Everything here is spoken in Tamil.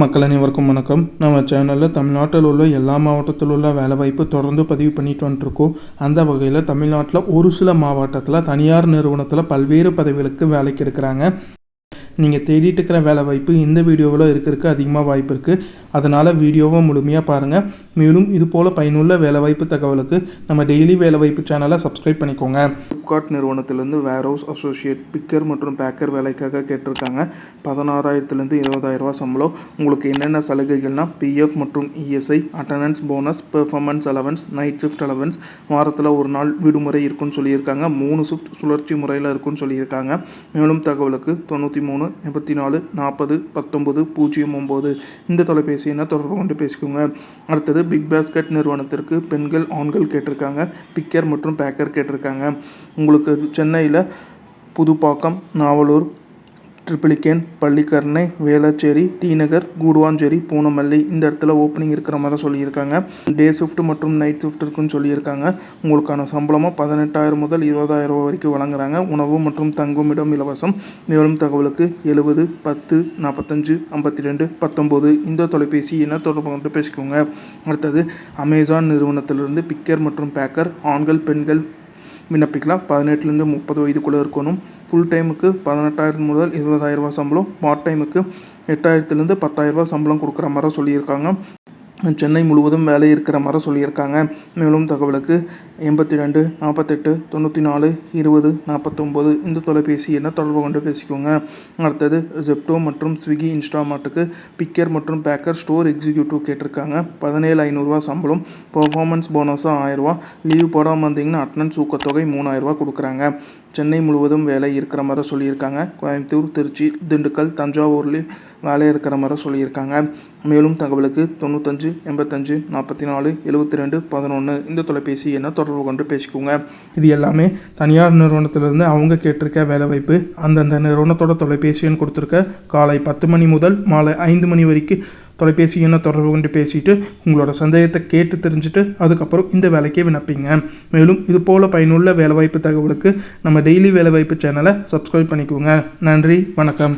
மக்கள் அனைவருக்கும் வணக்கம். நம்ம சேனலில் தமிழ்நாட்டில் உள்ள எல்லா மாவட்டத்தில் உள்ள வேலைவாய்ப்பு தொடர்ந்து பதிவு பண்ணிட்டு வந்துட்டுருக்கோம். அந்த வகையில் தமிழ்நாட்டில் ஒரு சில மாவட்டத்தில் தனியார் நிறுவனத்தில் பல்வேறு பதவிகளுக்கு வேலைக்கு எடுக்கிறாங்க. நீங்கள் தேடிட்டு இருக்கிற வேலை வாய்ப்பு இந்த வீடியோவில் இருக்கிறதுக்கு அதிகமாக வாய்ப்பு இருக்குது. அதனால் வீடியோவை முழுமையாக பாருங்கள். மேலும் இது போல் பயனுள்ள வேலைவாய்ப்பு தகவலுக்கு நம்ம டெய்லி வேலைவாய்ப்பு சேனலை சப்ஸ்கிரைப் பண்ணிக்கோங்க. ஃப்ளிப்கார்ட் நிறுவனத்திலேருந்து வேர்ஹவுஸ் அசோசியேட் பிக்கர் மற்றும் பேக்கர் வேலைக்காக கேட்டிருக்காங்க. 16,000 20,000 சம்பளம். உங்களுக்கு என்னென்ன சலுகைகள்னால் பிஎஃப் மற்றும் ESI, attendance bonus, performance allowance, night shift allowance, வாரத்தில் ஒரு நாள் விடுமுறை இருக்குன்னு சொல்லியிருக்காங்க. 3 ஷிஃப்ட் சுழற்சி முறையில் இருக்குன்னு சொல்லியிருக்காங்க. மேலும் தகவலுக்கு 93 84 40 19 09 இந்த தொலைபேசி எண்ணை தொடர்பு கொண்டு பேசிக்கோங்க. அடுத்தது பிக் பாஸ்கெட் நிறுவனத்திற்கு பெண்கள் ஆண்கள் கேட்டிருக்காங்க. பிக்கர் மற்றும் பேக்கர் கேட்டிருக்காங்க. உங்களுக்கு சென்னையில் புதுப்பாக்கம், நாவலூர், ட்ரிப்ளிகேன், பள்ளிக்கரணை, வேளச்சேரி, டி நகர், கூடுவாஞ்சேரி, பூனமல்லி இந்த இடத்துல ஓப்பனிங் இருக்கிற மாதிரி சொல்லியிருக்காங்க. டே ஷிஃப்ட் மற்றும் நைட் ஷிஃப்ட் இருக்குன்னு சொல்லியிருக்காங்க. உங்களுக்கான சம்பளமாக 18,000 முதல் 20,000 வரைக்கும் வழங்குறாங்க. உணவு மற்றும் தங்குமிடம் இலவசம். மேலும் தகவலுக்கு 70 10 45 52 19 இந்த தொலைபேசி எண்ணை தொடர்பு கொண்டு பேசிக்கோங்க. அடுத்தது அமேசான் நிறுவனத்திலிருந்து பிக்கர் மற்றும் பேக்கர் ஆண்கள் பெண்கள் விண்ணப்பிக்கலாம். 18 30 வயதுக்குள்ளே இருக்கணும். ஃபுல் டைமுக்கு 18,000 முதல் 20,000 சம்பளம். பார்ட் டைமுக்கு 8,000 10,000 சம்பளம் கொடுக்குற மாதிரி சொல்லியிருக்காங்க. சென்னை முழுவதும் வேலை இருக்கிற மாதிரி சொல்லியிருக்காங்க. மேலும் தகவலுக்கு 82 48 94 20 49 இந்த தொலைபேசி எண்ணை தொடர்பு கொண்டு பேசிக்கோங்க. அடுத்தது ஜெப்டோ மற்றும் ஸ்விக்கி இன்ஸ்டாமார்ட்டுக்கு பிக்கர் மற்றும் பேக்கர் ஸ்டோர் எக்ஸிக்யூட்டிவ் கேட்டிருக்காங்க. 17,500 சம்பளம். பர்ஃபார்மன்ஸ் போனஸாக 1000. லீவ் போடாமல் வந்தீங்கன்னா அட்டனன்ஸ் ஊக்கத்தொகை 3,000 கொடுக்குறாங்க. சென்னை முழுவதும் வேலை இருக்கிற மாதிரி சொல்லியிருக்காங்க. கோயம்புத்தூர், திருச்சி, திண்டுக்கல், தஞ்சாவூர்லேயும் வேலை இருக்கிற மாதிரி சொல்லியிருக்காங்க. மேலும் தகவலுக்கு 95 85 44 72 11 இந்த தொலைபேசி எண்ணை தொடர்பு கொண்டு பேசிக்கோங்க. இது எல்லாமே தனியார் நிறுவனத்திலிருந்து அவங்க கேட்டிருக்க வேலை வாய்ப்பு. அந்தந்த நிறுவனத்தோட தொலைபேசி எண் கொடுத்துருக்க. காலை 10 மணி முதல் மாலை 5 மணி வரைக்கும் தொலைபேசி எண்ணை தொடர்பு கொண்டு பேசிட்டு உங்களோட சந்தேகத்தை கேட்டு தெரிஞ்சுட்டு அதுக்கப்புறம் இந்த வேலைக்கே விண்ணப்பிங்க. மேலும் இது போல் பயனுள்ள வேலைவாய்ப்பு தகவலுக்கு நம்ம டெய்லி வேலைவாய்ப்பு சேனலை சப்ஸ்கிரைப் பண்ணிக்கோங்க. நன்றி, வணக்கம்.